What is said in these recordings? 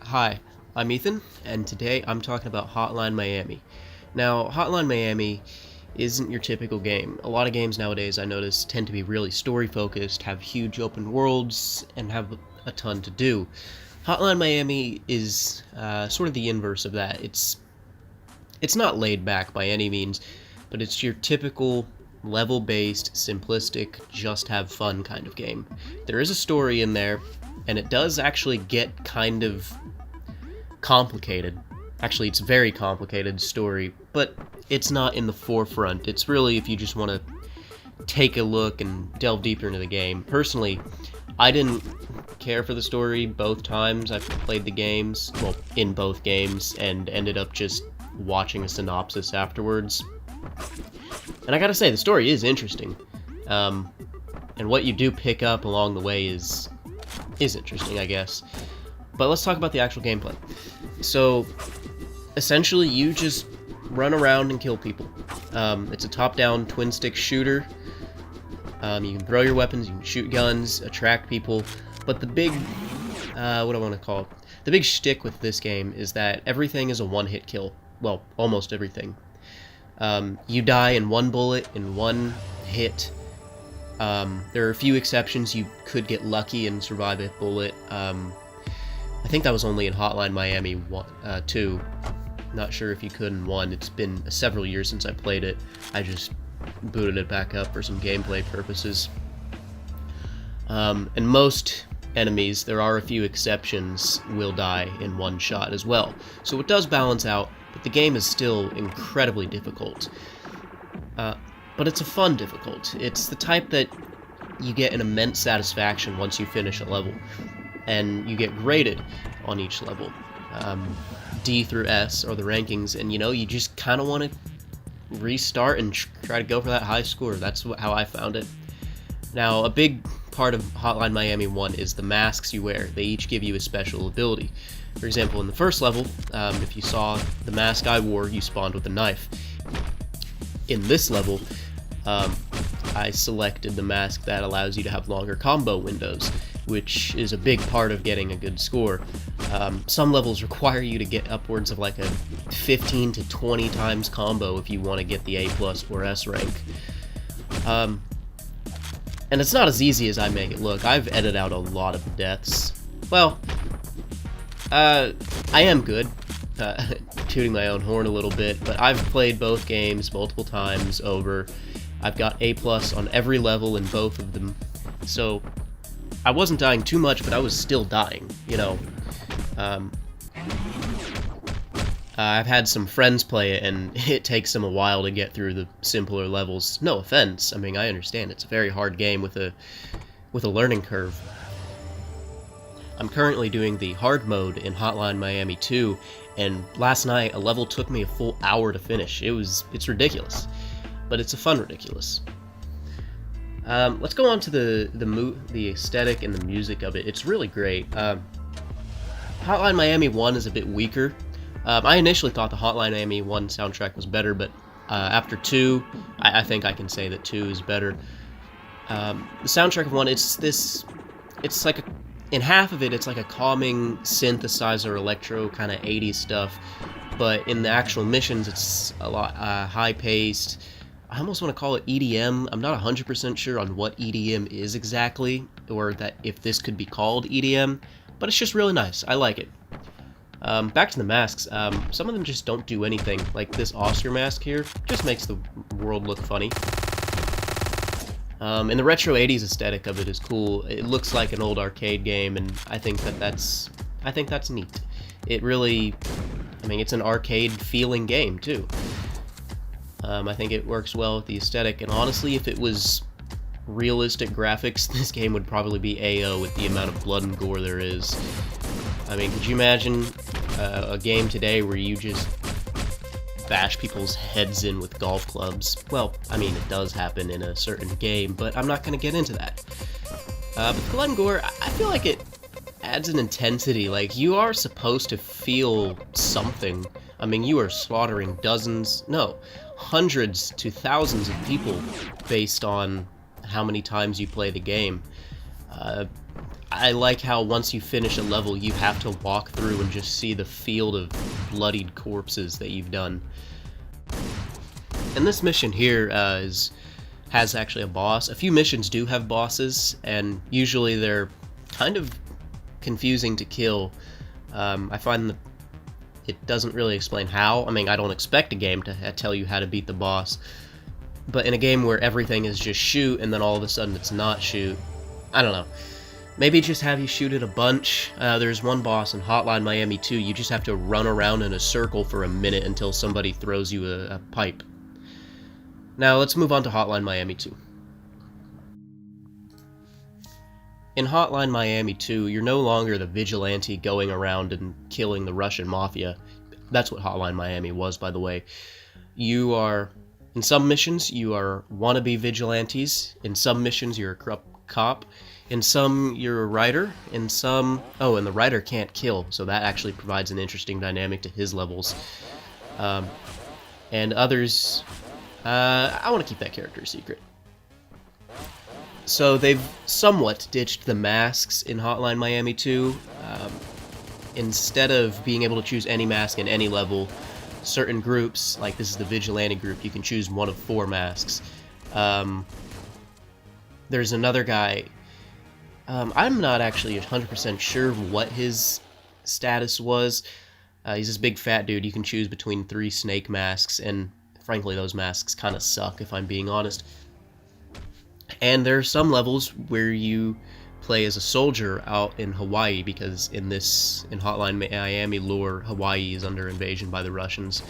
Hi, I'm Ethan, and today I'm talking about Hotline Miami. Now, Hotline Miami isn't your typical game. A lot of games nowadays, I notice, tend to be really story-focused, have huge open worlds, and have a ton to do. Hotline Miami is sort of the inverse of that. It's not laid back by any means, but it's your typical level-based, simplistic, just have fun kind of game. There is a story in there, and it does actually get kind of complicated. Actually, it's a very complicated story, but it's not in the forefront. It's really if you just want to take a look and delve deeper into the game. Personally, I didn't care for the story both times I've played the games, well, in both games, and ended up just watching a synopsis afterwards. And I gotta say, the story is interesting. And what you do pick up along the way is interesting, I guess. But let's talk about the actual gameplay. So, essentially, you just run around and kill people. It's a top-down twin-stick shooter. You can throw your weapons, you can shoot guns, attract people, but the big, what do I want to call it? The big shtick with this game is that everything is a one-hit kill. Well, almost everything. You die in one bullet, in one hit. There are a few exceptions. You could get lucky and survive a bullet. I think that was only in Hotline Miami 2. Not sure if you could in 1. It's been several years since I played it. I just booted it back up for some gameplay purposes. And most enemies, there are a few exceptions, will die in one shot as well. So it does balance out, but the game is still incredibly difficult. But it's a fun difficult. It's the type that you get an immense satisfaction once you finish a level. And you get graded on each level. D through S are the rankings, and you just kind of want to restart and try to go for that high score. That's how I found it. Now, a big part of Hotline Miami 1 is the masks you wear. They each give you a special ability. For example, in the first level, if you saw the mask I wore, you spawned with a knife. In this level, I selected the mask that allows you to have longer combo windows, which is a big part of getting a good score. Some levels require you to get upwards of like a 15 to 20 times combo if you want to get the A+ or S rank. And it's not as easy as I make it look. I've edited out a lot of deaths. Well, I am good, tooting my own horn a little bit, but I've played both games multiple times over. I've got A+ on every level in both of them, so I wasn't dying too much, but I was still dying, I've had some friends play it, and it takes them a while to get through the simpler levels. No offense, I mean, I understand, it's a very hard game with a learning curve. I'm currently doing the hard mode in Hotline Miami 2, and last night a level took me a full hour to finish. It's ridiculous, but it's a fun ridiculous. Let's go on to the aesthetic and the music of it. It's really great. Hotline Miami 1 is a bit weaker. I initially thought the Hotline Miami 1 soundtrack was better, but after 2, I think I can say that 2 is better. The soundtrack of 1, it's like in half of it, it's like a calming synthesizer electro kind of 80s stuff, but in the actual missions, it's a lot high-paced. I almost want to call it EDM. I'm not 100% sure on what EDM is exactly, or that if this could be called EDM, but it's just really nice. I like it. Back to the masks. Some of them just don't do anything. Like this Oscar mask here, just makes the world look funny. And the retro 80s aesthetic of it is cool. It looks like an old arcade game, and I think that's neat. It really, I mean, it's an arcade-feeling game too. I think it works well with the aesthetic, and honestly, if it was realistic graphics, this game would probably be AO with the amount of blood and gore there is. I mean, could you imagine a game today where you just bash people's heads in with golf clubs? Well, I mean, it does happen in a certain game, but I'm not going to get into that. But the blood and gore, I feel like it adds an intensity. Like, you are supposed to feel something. I mean, you are slaughtering hundreds to thousands of people based on how many times you play the game. I like how once you finish a level, you have to walk through and just see the field of bloodied corpses that you've done. And this mission here has actually a boss. A few missions do have bosses, and usually they're kind of confusing to kill. I find that it doesn't really explain how. I mean, I don't expect a game to tell you how to beat the boss, but in a game where everything is just shoot and then all of a sudden it's not shoot, I don't know. Maybe just have you shoot it a bunch. There's one boss in Hotline Miami 2, you just have to run around in a circle for a minute until somebody throws you a pipe. Now let's move on to Hotline Miami 2. In Hotline Miami 2, you're no longer the vigilante going around and killing the Russian mafia. That's what Hotline Miami was, by the way. You are, in some missions, you are wannabe vigilantes. In some missions, you're a corrupt cop. In some, you're a writer. In some... Oh, and the writer can't kill, so that actually provides an interesting dynamic to his levels. And others... I want to keep that character a secret. So they've somewhat ditched the masks in Hotline Miami 2. Instead of being able to choose any mask in any level, certain groups, like this is the Vigilante group, you can choose one of 4 masks. There's another guy, I'm not actually 100% sure what his status was. He's this big fat dude. You can choose between 3 snake masks, and frankly those masks kind of suck if I'm being honest. And there are some levels where you play as a soldier out in Hawaii, because in Hotline Miami lore, Hawaii is under invasion by the Russians.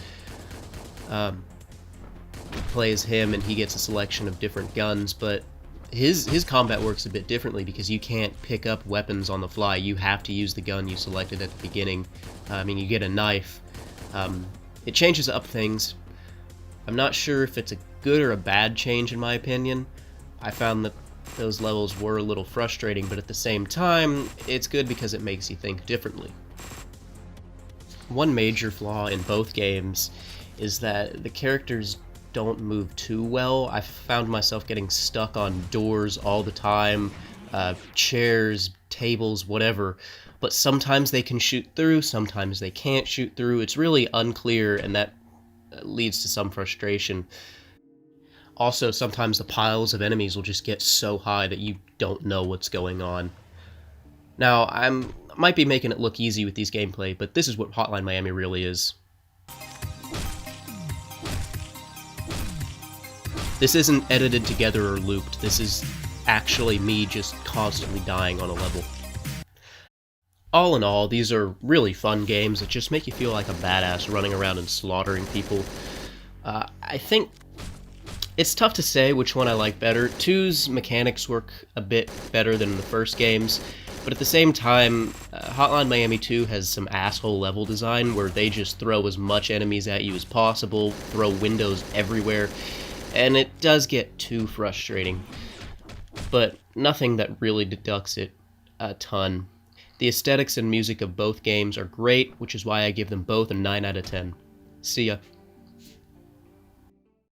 You play as him, and he gets a selection of different guns, but his combat works a bit differently because you can't pick up weapons on the fly. You have to use the gun you selected at the beginning. I mean, you get a knife. It changes up things. I'm not sure if it's a good or a bad change in my opinion. I found that those levels were a little frustrating, but at the same time, it's good because it makes you think differently. One major flaw in both games is that the characters don't move too well. I found myself getting stuck on doors all the time, chairs, tables, whatever, but sometimes they can shoot through, sometimes they can't shoot through. It's really unclear, and that leads to some frustration. Also, sometimes the piles of enemies will just get so high that you don't know what's going on. Now, I might be making it look easy with these gameplay, but this is what Hotline Miami really is. This isn't edited together or looped. This is actually me just constantly dying on a level. All in all, these are really fun games that just make you feel like a badass running around and slaughtering people. I think it's tough to say which one I like better. 2's mechanics work a bit better than the first games, but at the same time, Hotline Miami 2 has some asshole level design where they just throw as much enemies at you as possible, throw windows everywhere, and it does get too frustrating, but nothing that really deducts it a ton. The aesthetics and music of both games are great, which is why I give them both a 9 out of 10. See ya.